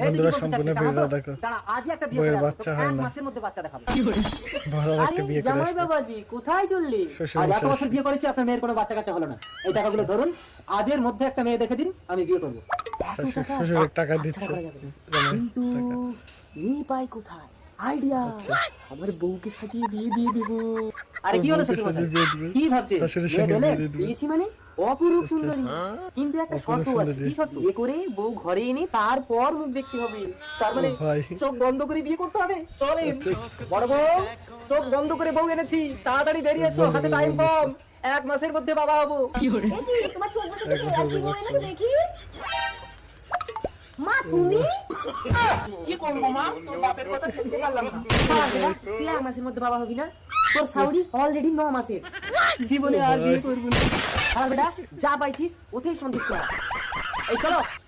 বন্ধুরা সম্পূর্ণ ভিডিওটা দেখো। দাঁড়া, আজই একটা বিয়ে বউয়ের করে বাচ্চা আসবো, হয় এক না। মাসের মধ্যে বাচ্চা দেখাবো। বড় একটা বিয়ে করে জামাই আসবে। বাবাজি কোথায় চললি? শ্বশুর আজ এত মশাই। বছর বিয়ে করেছি, আপনার মেয়ের কোনো বাচ্চা কাচ্চা হলো না। এই টাকাগুলো ধরুন, আজের মধ্যে একটা মেয়ে দেখে দিন, আমি বিয়ে করবো। এত টাকা? শ্বশুরের টাকা আচ্ছা, দিচ্ছে। করা যাবে না। জামাই কিন্তু টাকা। মেয়ে পাই কোথায়? আইডিয়া, আমার বউকে সাজিয়ে বিয়ে দিয়ে দেবো। আরে কি হলো বউকে শ্বশুর মশাই? সাজিয়ে বিয়ে দিবে? কি ভাবছেন? শাশুড়ির মেয়ে সঙ্গে পেলে? বিয়ে দিয়ে দিবে? পেয়েছি মানে অপরূপ সুন্দরী, কিন্তু একটা অপরূপ শর্ত আছে। সুন্দরী। কি শর্ত? বিয়ে করে বউ ঘরে এনে তারপর মুখ দেখতে হবে। তার মানে ও ভাই। চোখ বন্ধ করে বিয়ে করতে হবে। চলেন বড় বউ, চোখ বন্ধ করে বউ এনেছি, তাড়াতাড়ি বেরিয়ে এসো, বন্ধ হাতে করে টাইম বউ কম, এক মাসের মধ্যে বাবা হবো। এ কি তোমার চোখ বন্ধ চোখে আর কি বলে না তো দেখি। মা তুমি কি করবো মা, তোর বাপের কথা শুনতে পারলাম না। তুই এক মাসের মধ্যে বাবা হবি না? তোর সাউরি অলরেডি 9 মাসের। জীবনে আর বিয়ে করবো না। আর বেটা যা পাইছিস ওতেই সন্তুষ্ট হ। এই চলো।